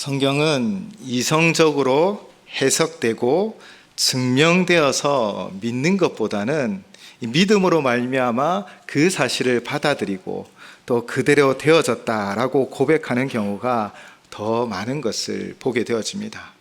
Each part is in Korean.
성경은 이성적으로 해석되고 증명되어서 믿는 것보다는 믿음으로 말미암아 그 사실을 받아들이고 또 그대로 되어졌다라고 고백하는 경우가 더 많은 것을 보게 되어집니다.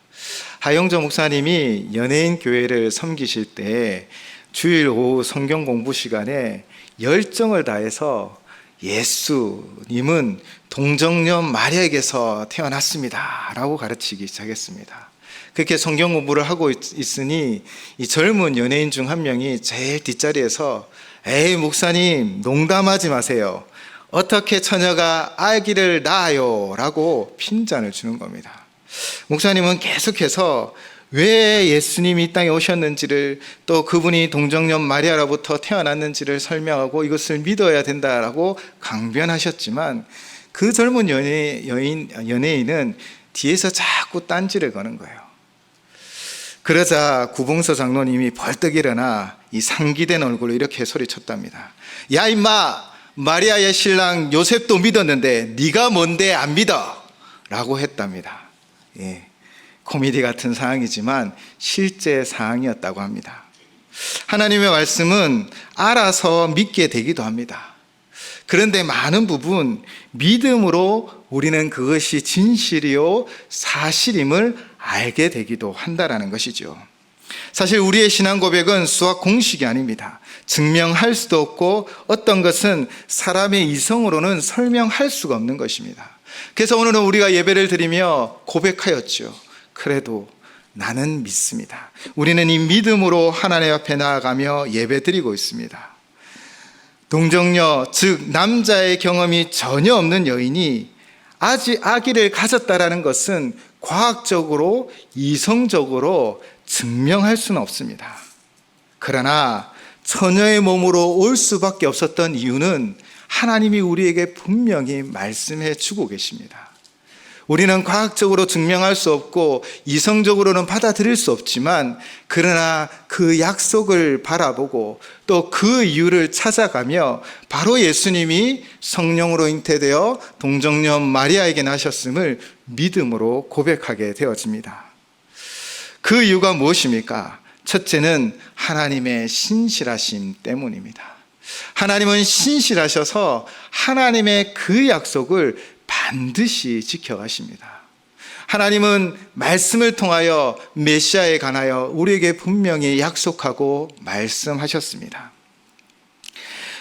하영조 목사님이 연예인 교회를 섬기실 때 주일 오후 성경 공부 시간에 열정을 다해서 예수님은 동정녀 마리아에게서 태어났습니다 라고 가르치기 시작했습니다. 그렇게 성경 공부를 하고 있으니 이 젊은 연예인 중 한 명이 제일 뒷자리에서 에이 목사님 농담하지 마세요. 어떻게 처녀가 아기를 낳아요? 라고 핀잔을 주는 겁니다. 목사님은 계속해서 왜 예수님이 이 땅에 오셨는지를 또 그분이 동정녀 마리아로부터 태어났는지를 설명하고 이것을 믿어야 된다라고 강변하셨지만 그 젊은 연예인은 뒤에서 자꾸 딴지를 거는 거예요. 그러자 구봉서 장로님이 벌떡 일어나 이 상기된 얼굴로 이렇게 소리쳤답니다. 야 임마, 마리아의 신랑 요셉도 믿었는데 네가 뭔데 안 믿어? 라고 했답니다. 예, 코미디 같은 상황이지만 실제 상황이었다고 합니다. 하나님의 말씀은 알아서 믿게 되기도 합니다. 그런데 많은 부분 믿음으로 우리는 그것이 진실이요 사실임을 알게 되기도 한다라는 것이죠. 사실 우리의 신앙 고백은 수학 공식이 아닙니다. 증명할 수도 없고 어떤 것은 사람의 이성으로는 설명할 수가 없는 것입니다. 그래서 오늘은 우리가 예배를 드리며 고백하였죠. 그래도 나는 믿습니다. 우리는 이 믿음으로 하나님 앞에 나아가며 예배 드리고 있습니다. 동정녀, 즉 남자의 경험이 전혀 없는 여인이 아직 아기를 가졌다라는 것은 과학적으로 이성적으로 증명할 수는 없습니다. 그러나 처녀의 몸으로 올 수밖에 없었던 이유는 하나님이 우리에게 분명히 말씀해 주고 계십니다. 우리는 과학적으로 증명할 수 없고 이성적으로는 받아들일 수 없지만 그러나 그 약속을 바라보고 또 그 이유를 찾아가며 바로 예수님이 성령으로 잉태되어 동정녀 마리아에게 나셨음을 믿음으로 고백하게 되어집니다. 그 이유가 무엇입니까? 첫째는 하나님의 신실하심 때문입니다. 하나님은 신실하셔서 하나님의 그 약속을 반드시 지켜가십니다. 하나님은 말씀을 통하여 메시아에 관하여 우리에게 분명히 약속하고 말씀하셨습니다.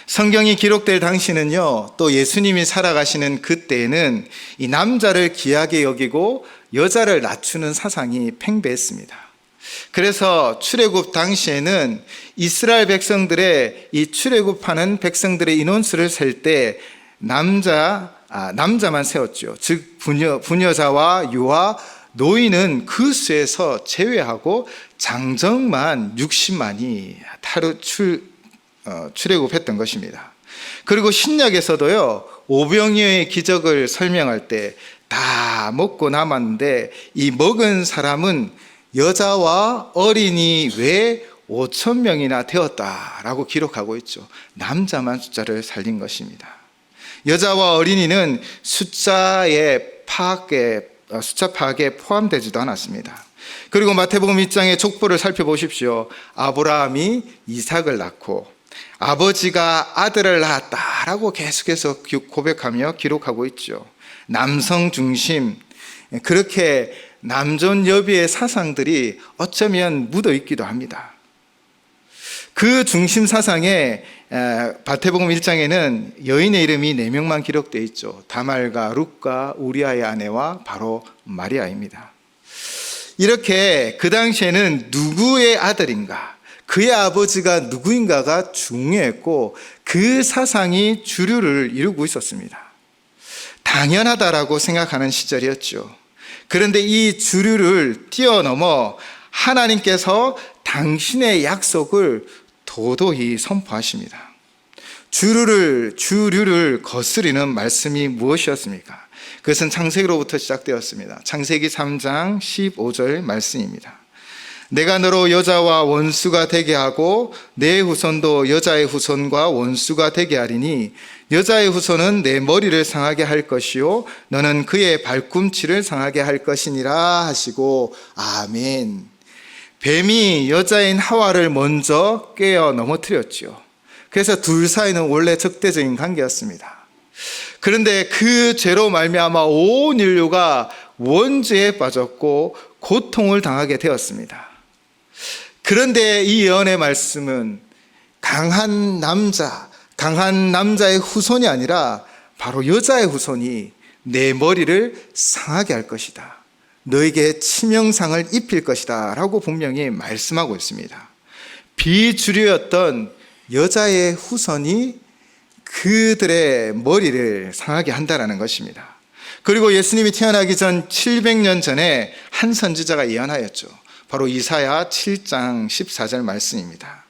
성경이 기록될 당시는요, 또 예수님이 살아가시는 그때에는 이 남자를 귀하게 여기고 여자를 낮추는 사상이 팽배했습니다. 그래서 출애굽 당시에는 이스라엘 백성들의 이 출애굽하는 백성들의 인원수를 셀 때 남자만 세웠죠. 즉 부녀자와 유아, 노인은 그 수에서 제외하고 장정만 60만이 출애굽했던 것입니다. 그리고 신약에서도요, 오병이어의 기적을 설명할 때 다 먹고 남았는데 이 먹은 사람은 여자와 어린이 외 5,000명이나 되었다라고 기록하고 있죠. 남자만 숫자를 살린 것입니다. 여자와 어린이는 숫자 파악에 포함되지도 않았습니다. 그리고 마태복음 1장의 족보를 살펴보십시오. 아브라함이 이삭을 낳고 아버지가 아들을 낳았다라고 계속해서 고백하며 기록하고 있죠. 남성 중심, 그렇게 남존 여비의 사상들이 어쩌면 묻어 있기도 합니다. 그 중심 사상에 마태복음 1장에는 여인의 이름이 4명만 기록되어 있죠. 다말과 룻과 우리아의 아내와 바로 마리아입니다. 이렇게 그 당시에는 누구의 아들인가, 그의 아버지가 누구인가가 중요했고 그 사상이 주류를 이루고 있었습니다. 당연하다라고 생각하는 시절이었죠. 그런데 이 주류를 뛰어넘어 하나님께서 당신의 약속을 도도히 선포하십니다. 주류를 거스리는 말씀이 무엇이었습니까? 그것은 창세기로부터 시작되었습니다. 창세기 3장 15절 말씀입니다. 내가 너로 여자와 원수가 되게 하고 내 후손도 여자의 후손과 원수가 되게 하리니 여자의 후손은 내 머리를 상하게 할 것이요 너는 그의 발꿈치를 상하게 할 것이니라 하시고 아멘. 뱀이 여자인 하와를 먼저 깨어 넘어뜨렸죠. 그래서 둘 사이는 원래 적대적인 관계였습니다. 그런데 그 죄로 말미암아 온 인류가 원죄에 빠졌고 고통을 당하게 되었습니다. 그런데 이 예언의 말씀은 강한 남자의 후손이 아니라 바로 여자의 후손이 내 머리를 상하게 할 것이다. 너에게 치명상을 입힐 것이다 라고 분명히 말씀하고 있습니다. 비주류였던 여자의 후손이 그들의 머리를 상하게 한다는 것입니다. 그리고 예수님이 태어나기 전 700년 전에 한 선지자가 예언하였죠. 바로 이사야 7장 14절 말씀입니다.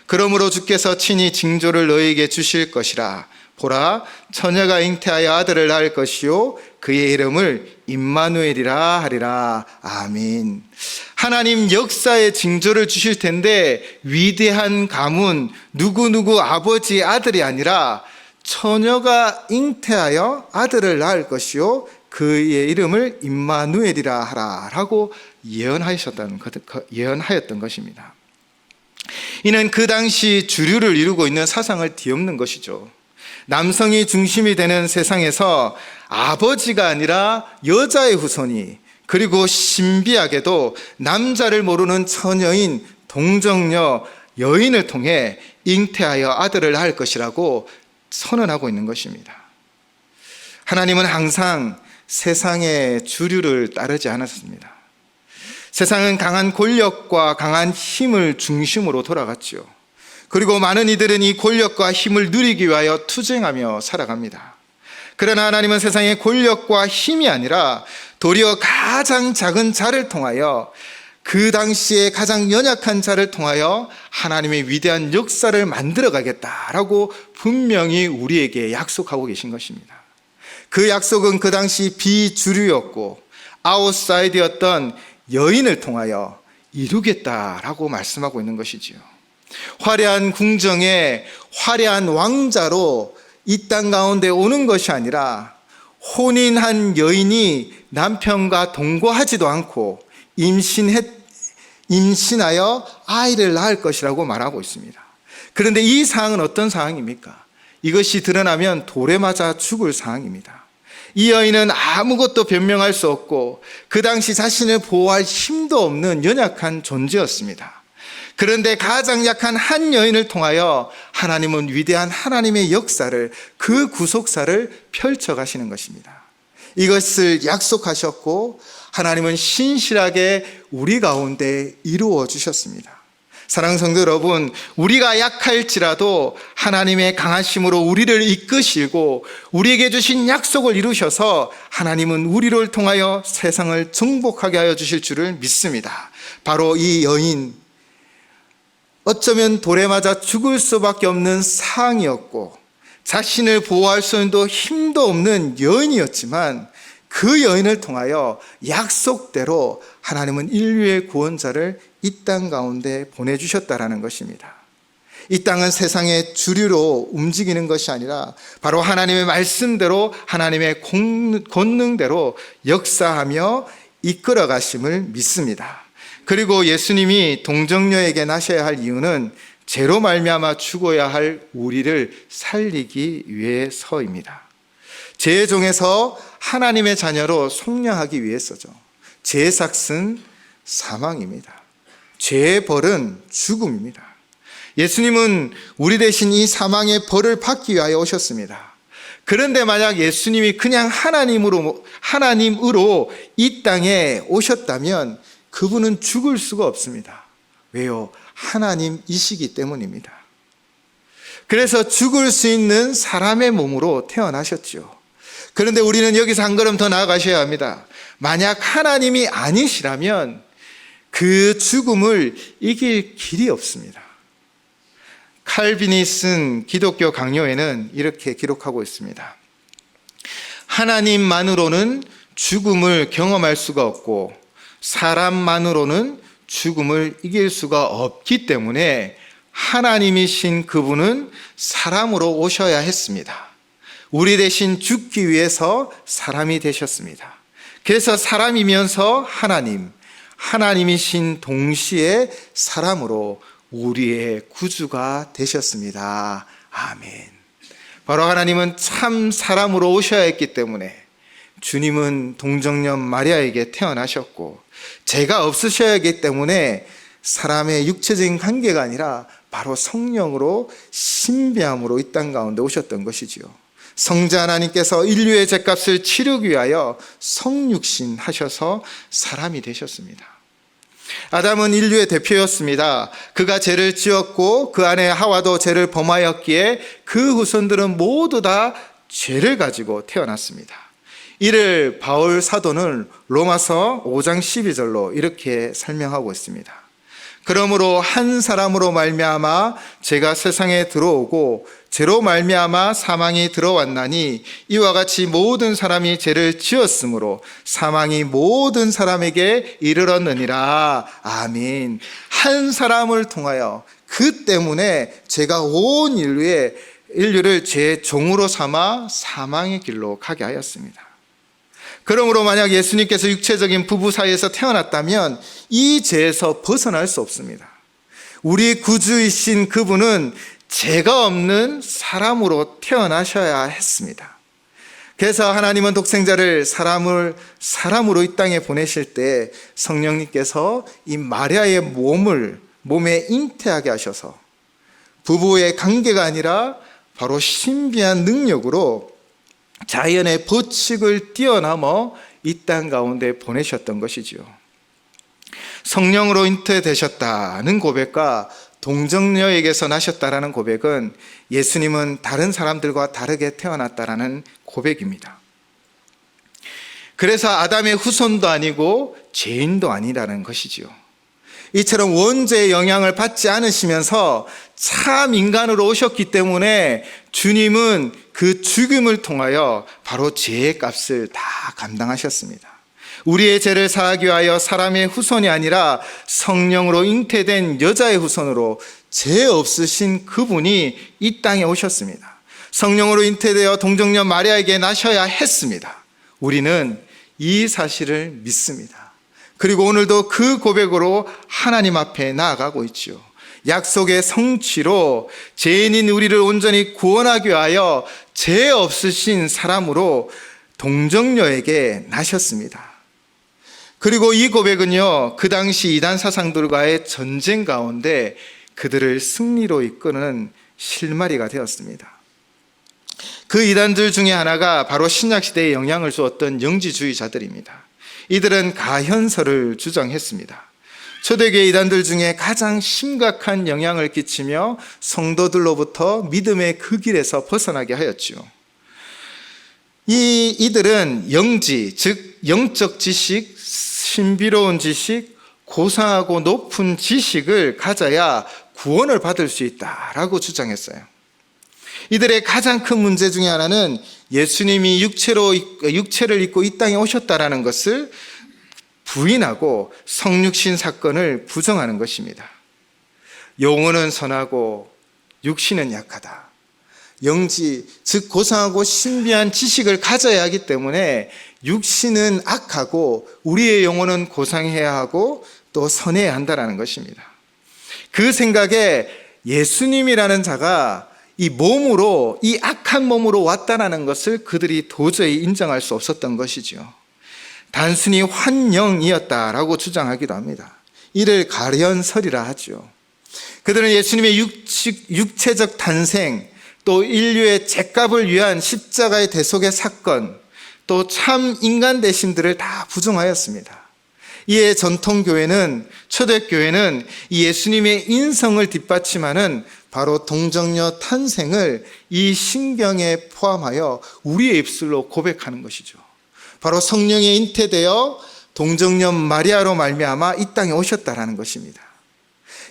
그러므로 주께서 친히 징조를 너희에게 주실 것이라. 보라, 처녀가 잉태하여 아들을 낳을 것이요 그의 이름을 임마누엘이라 하리라. 아멘. 하나님 역사의 징조를 주실 텐데 위대한 가문 누구누구 아버지의 아들이 아니라 처녀가 잉태하여 아들을 낳을 것이요 그의 이름을 임마누엘이라 하라 라고 예언하였던 것입니다. 이는 그 당시 주류를 이루고 있는 사상을 뒤엎는 것이죠. 남성이 중심이 되는 세상에서 아버지가 아니라 여자의 후손이, 그리고 신비하게도 남자를 모르는 처녀인 동정녀 여인을 통해 잉태하여 아들을 낳을 것이라고 선언하고 있는 것입니다. 하나님은 항상 세상의 주류를 따르지 않았습니다. 세상은 강한 권력과 강한 힘을 중심으로 돌아갔죠. 그리고 많은 이들은 이 권력과 힘을 누리기 위하여 투쟁하며 살아갑니다. 그러나 하나님은 세상의 권력과 힘이 아니라 도리어 가장 작은 자를 통하여, 그 당시에 가장 연약한 자를 통하여 하나님의 위대한 역사를 만들어 가겠다라고 분명히 우리에게 약속하고 계신 것입니다. 그 약속은 그 당시 비주류였고 아웃사이드였던 여인을 통하여 이루겠다라고 말씀하고 있는 것이지요. 화려한 궁정에 화려한 왕자로 이 땅 가운데 오는 것이 아니라 혼인한 여인이 남편과 동거하지도 않고 임신하여 아이를 낳을 것이라고 말하고 있습니다. 그런데 이 사항은 어떤 사항입니까? 이것이 드러나면 돌에 맞아 죽을 사항입니다. 이 여인은 아무것도 변명할 수 없고 그 당시 자신을 보호할 힘도 없는 연약한 존재였습니다. 그런데 가장 약한 한 여인을 통하여 하나님은 위대한 하나님의 역사를, 그 구속사를 펼쳐가시는 것입니다. 이것을 약속하셨고 하나님은 신실하게 우리 가운데 이루어 주셨습니다. 사랑하는 성도 여러분, 우리가 약할지라도 하나님의 강하심으로 우리를 이끄시고 우리에게 주신 약속을 이루셔서 하나님은 우리를 통하여 세상을 정복하게 하여 주실 줄을 믿습니다. 바로 이 여인, 어쩌면 돌에 맞아 죽을 수밖에 없는 상황이었고 자신을 보호할 수 있는 힘도 없는 여인이었지만 그 여인을 통하여 약속대로 하나님은 인류의 구원자를 이 땅 가운데 보내주셨다라는 것입니다. 이 땅은 세상의 주류로 움직이는 것이 아니라 바로 하나님의 말씀대로, 하나님의 권능대로 역사하며 이끌어 가심을 믿습니다. 그리고 예수님이 동정녀에게 나셔야 할 이유는 죄로 말미암아 죽어야 할 우리를 살리기 위해서입니다. 죄의 종에서 하나님의 자녀로 속량하기 위해서죠. 죄의 삭은 사망입니다. 죄의 벌은 죽음입니다. 예수님은 우리 대신 이 사망의 벌을 받기 위하여 오셨습니다. 그런데 만약 예수님이 그냥 하나님으로 이 땅에 오셨다면 그분은 죽을 수가 없습니다. 왜요? 하나님이시기 때문입니다. 그래서 죽을 수 있는 사람의 몸으로 태어나셨죠. 그런데 우리는 여기서 한 걸음 더 나아가셔야 합니다. 만약 하나님이 아니시라면 그 죽음을 이길 길이 없습니다. 칼빈이 쓴 기독교 강요에는 이렇게 기록하고 있습니다. 하나님만으로는 죽음을 경험할 수가 없고 사람만으로는 죽음을 이길 수가 없기 때문에 하나님이신 그분은 사람으로 오셔야 했습니다. 우리 대신 죽기 위해서 사람이 되셨습니다. 그래서 사람이면서 하나님이신 동시에 사람으로 우리의 구주가 되셨습니다. 아멘. 바로 하나님은 참 사람으로 오셔야 했기 때문에 주님은 동정녀 마리아에게 태어나셨고, 죄가 없으셔야 하기 때문에 사람의 육체적인 관계가 아니라 바로 성령으로 신비함으로 이 땅 가운데 오셨던 것이지요. 성자 하나님께서 인류의 죄값을 치르기 위하여 성육신 하셔서 사람이 되셨습니다. 아담은 인류의 대표였습니다. 그가 죄를 지었고 그 안에 하와도 죄를 범하였기에 그 후손들은 모두 다 죄를 가지고 태어났습니다. 이를 바울 사도는 로마서 5장 12절로 이렇게 설명하고 있습니다. 그러므로 한 사람으로 말미암아 죄가 세상에 들어오고 죄로 말미암아 사망이 들어왔나니 이와 같이 모든 사람이 죄를 지었으므로 사망이 모든 사람에게 이르렀느니라. 아멘. 한 사람을 통하여 그 때문에 죄가 온 인류를 죄의 종으로 삼아 사망의 길로 가게 하였습니다. 그러므로 만약 예수님께서 육체적인 부부 사이에서 태어났다면 이 죄에서 벗어날 수 없습니다. 우리 구주이신 그분은 죄가 없는 사람으로 태어나셔야 했습니다. 그래서 하나님은 독생자를 사람으로 이 땅에 보내실 때 성령님께서 이 마리아의 몸에 잉태하게 하셔서 부부의 관계가 아니라 바로 신비한 능력으로 자연의 법칙을 뛰어넘어 이 땅 가운데 보내셨던 것이지요. 성령으로 잉태되셨다는 고백과 동정녀에게서 나셨다라는 고백은 예수님은 다른 사람들과 다르게 태어났다라는 고백입니다. 그래서 아담의 후손도 아니고 죄인도 아니라는 것이지요. 이처럼 원죄의 영향을 받지 않으시면서 참 인간으로 오셨기 때문에 주님은 그 죽음을 통하여 바로 죄의 값을 다 감당하셨습니다. 우리의 죄를 사하기 위하여 사람의 후손이 아니라 성령으로 잉태된 여자의 후손으로 죄 없으신 그분이 이 땅에 오셨습니다. 성령으로 잉태되어 동정녀 마리아에게 나셔야 했습니다. 우리는 이 사실을 믿습니다. 그리고 오늘도 그 고백으로 하나님 앞에 나아가고 있지요. 약속의 성취로 죄인인 우리를 온전히 구원하기 위하여 죄 없으신 사람으로 동정녀에게 나셨습니다. 그리고 이 고백은요, 그 당시 이단 사상들과의 전쟁 가운데 그들을 승리로 이끄는 실마리가 되었습니다. 그 이단들 중에 하나가 바로 신약시대에 영향을 주었던 영지주의자들입니다. 이들은 가현설을 주장했습니다. 초대교회 이단들 중에 가장 심각한 영향을 끼치며 성도들로부터 믿음의 그 길에서 벗어나게 하였지요. 이들은 영지, 즉 영적 지식, 신비로운 지식, 고상하고 높은 지식을 가져야 구원을 받을 수 있다라고 주장했어요. 이들의 가장 큰 문제 중에 하나는 예수님이 육체를 입고 이 땅에 오셨다라는 것을 부인하고 성육신 사건을 부정하는 것입니다. 영혼은 선하고 육신은 약하다. 영지, 즉 고상하고 신비한 지식을 가져야 하기 때문에 육신은 악하고 우리의 영혼은 고상해야 하고 또 선해야 한다는 것입니다. 그 생각에 예수님이라는 자가 이 악한 몸으로 왔다는 것을 그들이 도저히 인정할 수 없었던 것이죠. 단순히 환영이었다라고 주장하기도 합니다. 이를 가련설이라 하죠. 그들은 예수님의 육체적 탄생, 또 인류의 죄값을 위한 십자가의 대속의 사건, 또 참 인간 되심들을 다 부정하였습니다. 이에 전통교회는, 초대교회는 이 예수님의 인성을 뒷받침하는 바로 동정녀 탄생을 이 신경에 포함하여 우리의 입술로 고백하는 것이죠. 바로 성령에 잉태되어 동정녀 마리아로 말미암아 이 땅에 오셨다라는 것입니다.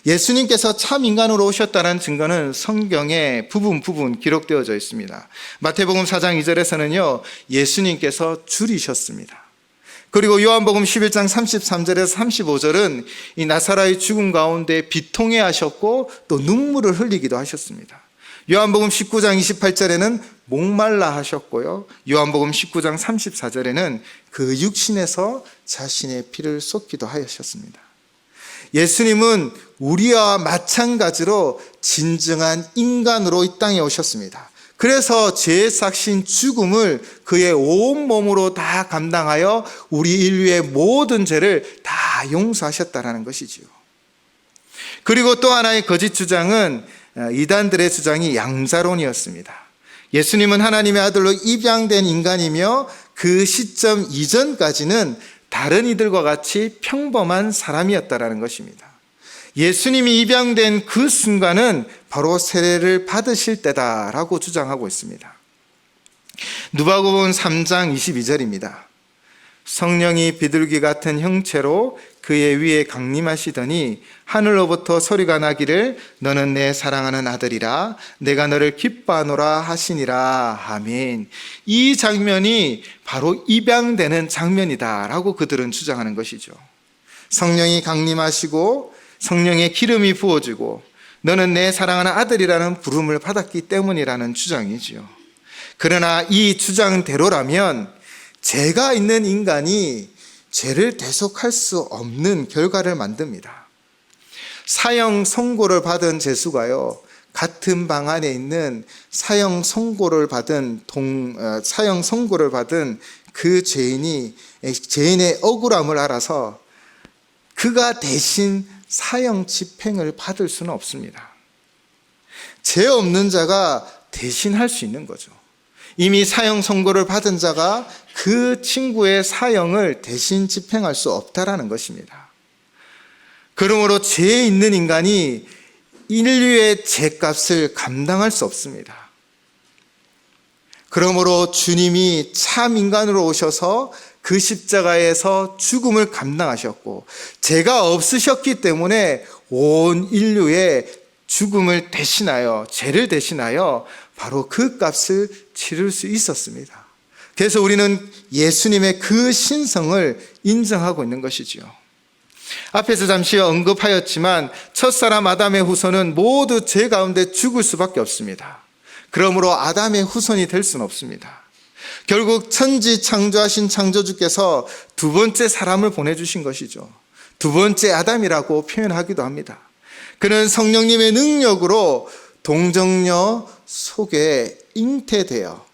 예수님께서 참 인간으로 오셨다는 증거는 성경에 부분 기록되어져 있습니다. 마태복음 4장 2절에서는요, 예수님께서 줄이셨습니다. 그리고 요한복음 11장 33절에서 35절은 이 나사로의 죽음 가운데 비통해 하셨고 또 눈물을 흘리기도 하셨습니다. 요한복음 19장 28절에는 목말라 하셨고요. 요한복음 19장 34절에는 그 육신에서 자신의 피를 쏟기도 하셨습니다. 예수님은 우리와 마찬가지로 진정한 인간으로 이 땅에 오셨습니다. 그래서 죄의 삭신 죽음을 그의 온 몸으로 다 감당하여 우리 인류의 모든 죄를 다 용서하셨다라는 것이지요. 그리고 또 하나의 거짓 주장은 이단들의 주장이 양자론이었습니다. 예수님은 하나님의 아들로 입양된 인간이며 그 시점 이전까지는 다른 이들과 같이 평범한 사람이었다라는 것입니다. 예수님이 입양된 그 순간은 바로 세례를 받으실 때다라고 주장하고 있습니다. 누가복음 3장 22절입니다. 성령이 비둘기 같은 형체로 그의 위에 강림하시더니 하늘로부터 소리가 나기를 너는 내 사랑하는 아들이라 내가 너를 기뻐하노라 하시니라. 아멘. 이 장면이 바로 입양되는 장면이다라고 그들은 주장하는 것이죠. 성령이 강림하시고 성령의 기름이 부어지고 너는 내 사랑하는 아들이라는 부름을 받았기 때문이라는 주장이지요. 그러나 이 주장대로라면 죄가 있는 인간이 죄를 대속할 수 없는 결과를 만듭니다. 사형 선고를 받은 죄수가요, 같은 방 안에 있는 사형 선고를 받은 그 죄인의 억울함을 알아서 그가 대신 사형 집행을 받을 수는 없습니다. 죄 없는 자가 대신할 수 있는 거죠. 이미 사형 선고를 받은 자가 그 친구의 사형을 대신 집행할 수 없다라는 것입니다. 그러므로 죄에 있는 인간이 인류의 죄값을 감당할 수 없습니다. 그러므로 주님이 참 인간으로 오셔서 그 십자가에서 죽음을 감당하셨고 죄가 없으셨기 때문에 온 인류의 죽음을 대신하여, 죄를 대신하여 바로 그 값을 치를 수 있었습니다. 그래서 우리는 예수님의 그 신성을 인정하고 있는 것이지요. 앞에서 잠시 언급하였지만 첫사람 아담의 후손은 모두 죄 가운데 죽을 수밖에 없습니다. 그러므로 아담의 후손이 될 수는 없습니다. 결국 천지 창조하신 창조주께서 두 번째 사람을 보내주신 것이죠. 두 번째 아담이라고 표현하기도 합니다. 그는 성령님의 능력으로 동정녀 속에 잉태되어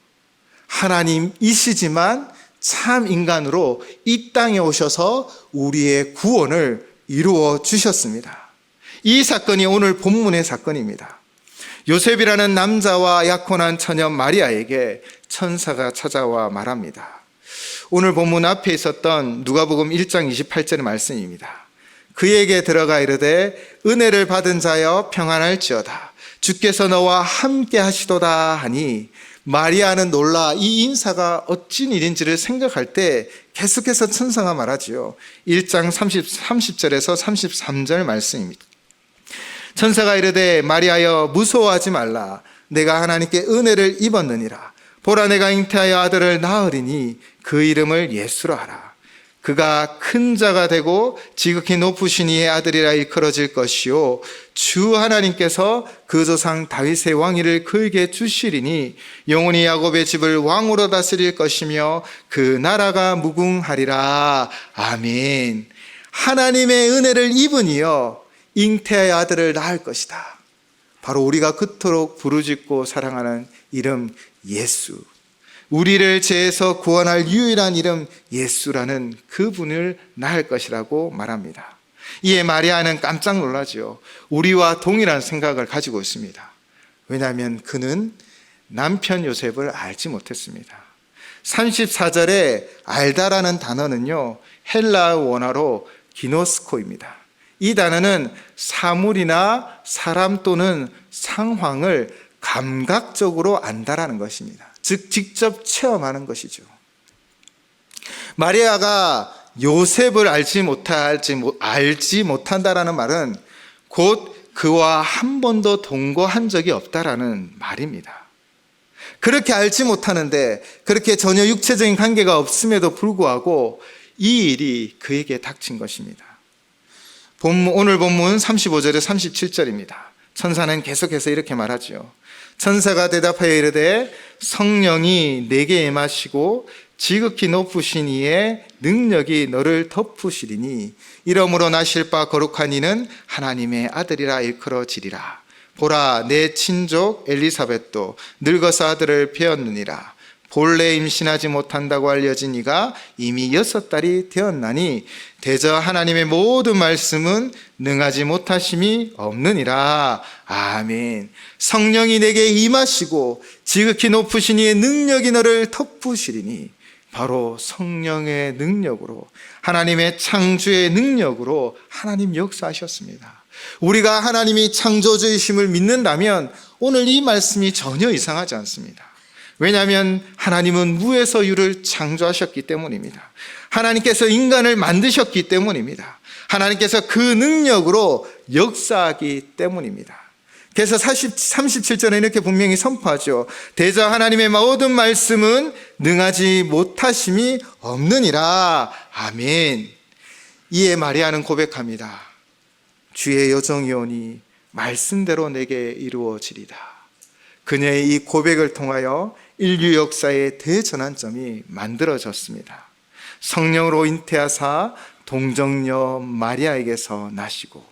하나님이시지만 참 인간으로 이 땅에 오셔서 우리의 구원을 이루어 주셨습니다. 이 사건이 오늘 본문의 사건입니다. 요셉이라는 남자와 약혼한 처녀 마리아에게 천사가 찾아와 말합니다. 오늘 본문 앞에 있었던 누가복음 1장 28절의 말씀입니다. 그에게 들어가 이르되 은혜를 받은 자여 평안할지어다 주께서 너와 함께 하시도다 하니 마리아는 놀라 이 인사가 어찌 일인지를 생각할 때 계속해서 천사가 말하지요. 1장 30절에서 33절 말씀입니다. 천사가 이르되 마리아여 무서워하지 말라 내가 하나님께 은혜를 입었느니라 보라 내가 잉태하여 아들을 낳으리니 그 이름을 예수라 하라 그가 큰 자가 되고 지극히 높으신 이의 아들이라 일컬어질 것이요 주 하나님께서 그 조상 다윗의 왕위를 그에게 주시리니 영원히 야곱의 집을 왕으로 다스릴 것이며 그 나라가 무궁하리라. 아멘. 하나님의 은혜를 입으니요 잉태의 아들을 낳을 것이다. 바로 우리가 그토록 부르짖고 사랑하는 이름 예수, 우리를 죄에서 구원할 유일한 이름 예수라는 그분을 낳을 것이라고 말합니다. 이에 마리아는 깜짝 놀라지요. 우리와 동일한 생각을 가지고 있습니다. 왜냐하면 그는 남편 요셉을 알지 못했습니다. 34절에 알다라는 단어는요 헬라어 원어로 기노스코입니다. 이 단어는 사물이나 사람 또는 상황을 감각적으로 안다라는 것입니다. 즉 직접 체험하는 것이죠. 마리아가 요셉을 알지 못한다라는 말은 곧 그와 한 번도 동거한 적이 없다라는 말입니다. 그렇게 알지 못하는데 그렇게 전혀 육체적인 관계가 없음에도 불구하고 이 일이 그에게 닥친 것입니다. 오늘 본문 35절에 37절입니다. 천사는 계속해서 이렇게 말하죠. 천사가 대답하여 이르되 성령이 내게 임하시고 지극히 높으신 이의 능력이 너를 덮으시리니 이러므로 나실 바 거룩한 이는 하나님의 아들이라 일컬어지리라. 보라, 내 친족 엘리사벳도 늙어서 아들을 배었느니라. 본래 임신하지 못한다고 알려진 이가 이미 6달이 되었나니 대저 하나님의 모든 말씀은 능하지 못하심이 없느니라. 아멘. 성령이 내게 임하시고 지극히 높으신 이의 능력이 너를 덮으시리니 바로 성령의 능력으로, 하나님의 창조의 능력으로 하나님 역사하셨습니다. 우리가 하나님이 창조주이심을 믿는다면 오늘 이 말씀이 전혀 이상하지 않습니다. 왜냐하면 하나님은 무에서 유를 창조하셨기 때문입니다. 하나님께서 인간을 만드셨기 때문입니다. 하나님께서 그 능력으로 역사하기 때문입니다. 그래서 37절에 이렇게 분명히 선포하죠. 대저 하나님의 모든 말씀은 능하지 못하심이 없느니라. 아멘. 이에 마리아는 고백합니다. 주의 여정이오니 말씀대로 내게 이루어지리다. 그녀의 이 고백을 통하여 인류 역사의 대전환점이 만들어졌습니다. 성령으로 잉태하사 동정녀 마리아에게서 나시고,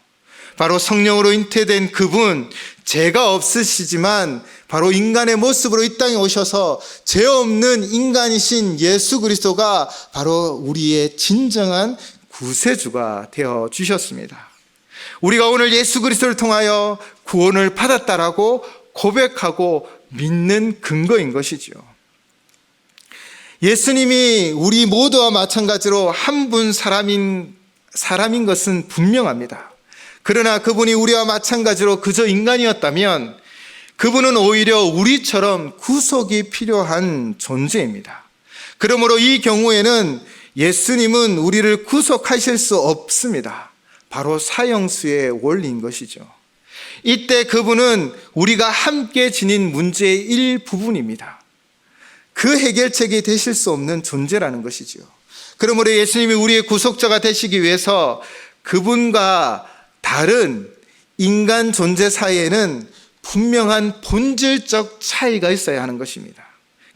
바로 성령으로 잉태된 그분, 죄가 없으시지만 바로 인간의 모습으로 이 땅에 오셔서 죄 없는 인간이신 예수 그리스도가 바로 우리의 진정한 구세주가 되어 주셨습니다. 우리가 오늘 예수 그리스도를 통하여 구원을 받았다라고 고백하고 믿는 근거인 것이죠. 예수님이 우리 모두와 마찬가지로 한 분 사람인 것은 분명합니다. 그러나 그분이 우리와 마찬가지로 그저 인간이었다면 그분은 오히려 우리처럼 구속이 필요한 존재입니다. 그러므로 이 경우에는 예수님은 우리를 구속하실 수 없습니다. 바로 사형수의 원리인 것이죠. 이때 그분은 우리가 함께 지닌 문제의 일부분입니다. 그 해결책이 되실 수 없는 존재라는 것이죠. 그러므로 예수님이 우리의 구속자가 되시기 위해서 그분과 다른 인간 존재 사이에는 분명한 본질적 차이가 있어야 하는 것입니다.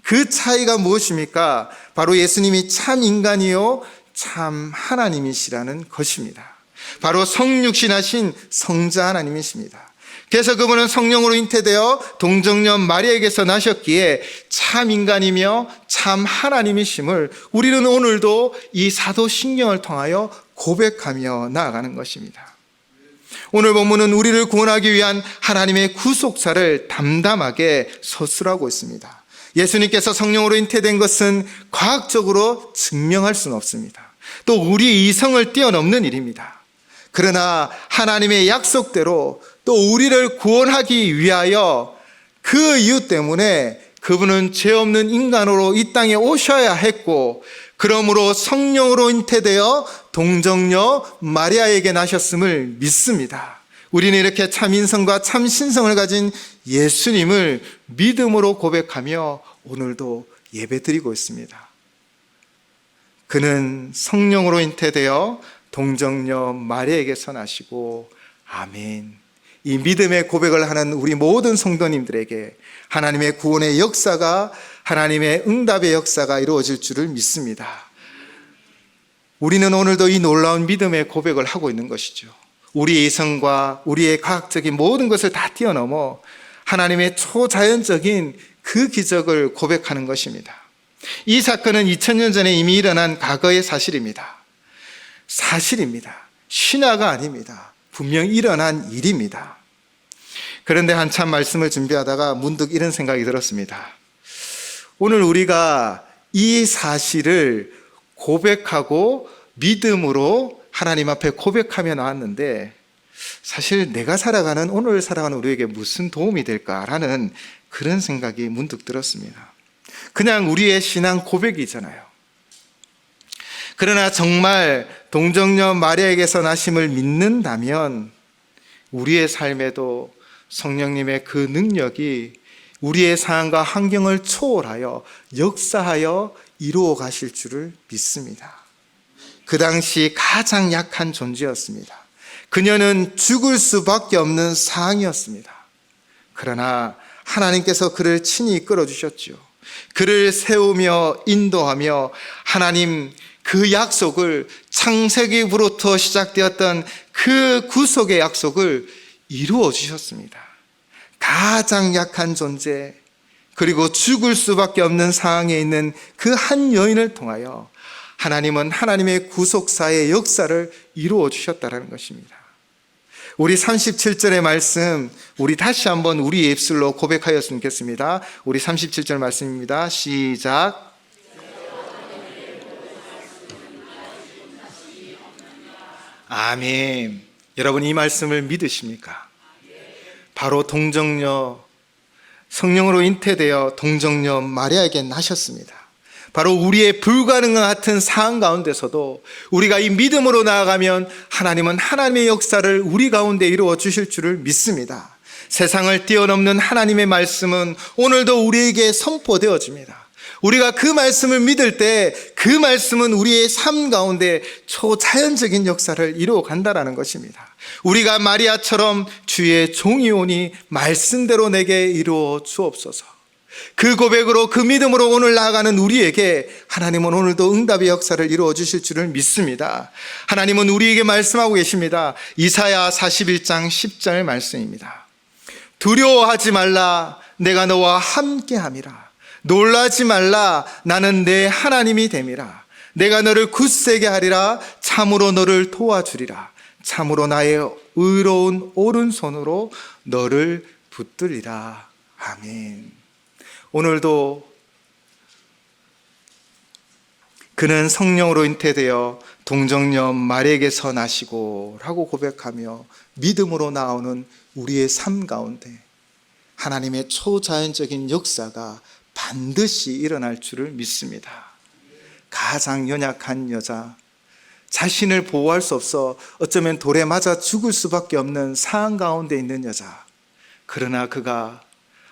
그 차이가 무엇입니까? 바로 예수님이 참 인간이요 참 하나님이시라는 것입니다. 바로 성육신하신 성자 하나님이십니다. 그래서 그분은 성령으로 잉태되어 동정녀 마리아에게서 나셨기에 참 인간이며 참 하나님이심을 우리는 오늘도 이 사도신경을 통하여 고백하며 나아가는 것입니다. 오늘 본문은 우리를 구원하기 위한 하나님의 구속사를 담담하게 서술하고 있습니다. 예수님께서 성령으로 잉태된 것은 과학적으로 증명할 수는 없습니다. 또 우리 이성을 뛰어넘는 일입니다. 그러나 하나님의 약속대로 또 우리를 구원하기 위하여 그 이유 때문에 그분은 죄 없는 인간으로 이 땅에 오셔야 했고, 그러므로 성령으로 잉태되어 동정녀 마리아에게 나셨음을 믿습니다. 우리는 이렇게 참 인성과 참 신성을 가진 예수님을 믿음으로 고백하며 오늘도 예배드리고 있습니다. 그는 성령으로 잉태되어 동정녀 마리아에게서 나시고, 아멘. 이 믿음의 고백을 하는 우리 모든 성도님들에게 하나님의 구원의 역사가, 하나님의 응답의 역사가 이루어질 줄을 믿습니다. 우리는 오늘도 이 놀라운 믿음의 고백을 하고 있는 것이죠. 우리의 이성과 우리의 과학적인 모든 것을 다 뛰어넘어 하나님의 초자연적인 그 기적을 고백하는 것입니다. 이 사건은 2000년 전에 이미 일어난 과거의 사실입니다. 사실입니다. 신화가 아닙니다. 분명 일어난 일입니다. 그런데 한참 말씀을 준비하다가 문득 이런 생각이 들었습니다. 오늘 우리가 이 사실을 고백하고 믿음으로 하나님 앞에 고백하며 나왔는데, 사실 내가 살아가는, 오늘 살아가는 우리에게 무슨 도움이 될까라는 그런 생각이 문득 들었습니다. 그냥 우리의 신앙 고백이잖아요. 그러나 정말 동정녀 마리아에게서 나심을 믿는다면 우리의 삶에도 성령님의 그 능력이 우리의 상황과 환경을 초월하여 역사하여 이루어 가실 줄을 믿습니다. 그 당시 가장 약한 존재였습니다. 그녀는 죽을 수밖에 없는 상황이었습니다. 그러나 하나님께서 그를 친히 이끌어 주셨죠. 그를 세우며 인도하며 하나님 그 약속을, 창세기부터 시작되었던 그 구속의 약속을 이루어 주셨습니다. 가장 약한 존재, 그리고 죽을 수밖에 없는 상황에 있는 그 한 여인을 통하여 하나님은 하나님의 구속사의 역사를 이루어 주셨다는 것입니다. 우리 37절의 말씀, 우리 다시 한번 우리의 입술로 고백하였으면 좋겠습니다. 우리 37절 말씀입니다. 시작. 아멘. 여러분, 이 말씀을 믿으십니까? 바로 동정녀, 성령으로 잉태되어 동정녀 마리아에게 나셨습니다. 바로 우리의 불가능한 같은 상황 가운데서도 우리가 이 믿음으로 나아가면 하나님은 하나님의 역사를 우리 가운데 이루어 주실 줄을 믿습니다. 세상을 뛰어넘는 하나님의 말씀은 오늘도 우리에게 선포되어집니다. 우리가 그 말씀을 믿을 때 그 말씀은 우리의 삶 가운데 초자연적인 역사를 이루어 간다는 것입니다. 우리가 마리아처럼 주의 종이 오니 말씀대로 내게 이루어 주옵소서. 그 고백으로, 그 믿음으로 오늘 나아가는 우리에게 하나님은 오늘도 응답의 역사를 이루어 주실 줄을 믿습니다. 하나님은 우리에게 말씀하고 계십니다. 이사야 41장 10절 말씀입니다. 두려워하지 말라, 내가 너와 함께함이라. 놀라지 말라, 나는 내 하나님이 됨이라. 내가 너를 굳세게 하리라. 참으로 너를 도와주리라. 참으로 나의 의로운 오른손으로 너를 붙들리라. 아멘. 오늘도 그는 성령으로 잉태되어 동정녀 마리아에게서 나시고 라고 고백하며 믿음으로 나오는 우리의 삶 가운데 하나님의 초자연적인 역사가 반드시 일어날 줄을 믿습니다. 가장 연약한 여자, 자신을 보호할 수 없어 어쩌면 돌에 맞아 죽을 수밖에 없는 상황 가운데 있는 여자, 그러나 그가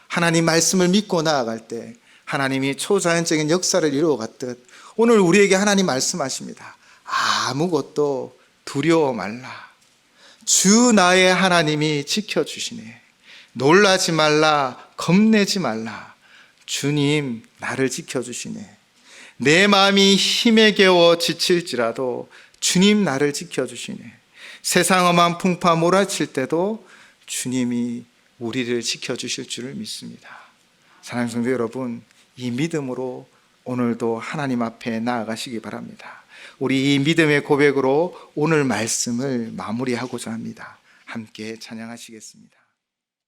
하나님 말씀을 믿고 나아갈 때 하나님이 초자연적인 역사를 이루어 갔듯 오늘 우리에게 하나님 말씀하십니다. 아무것도 두려워 말라. 주 나의 하나님이 지켜주시네. 놀라지 말라, 겁내지 말라. 주님 나를 지켜주시네. 내 마음이 힘에 겨워 지칠지라도 주님 나를 지켜주시네. 세상 험한 풍파 몰아칠 때도 주님이 우리를 지켜주실 줄을 믿습니다. 사랑하는 성도 여러분, 이 믿음으로 오늘도 하나님 앞에 나아가시기 바랍니다. 우리 이 믿음의 고백으로 오늘 말씀을 마무리하고자 합니다. 함께 찬양하시겠습니다.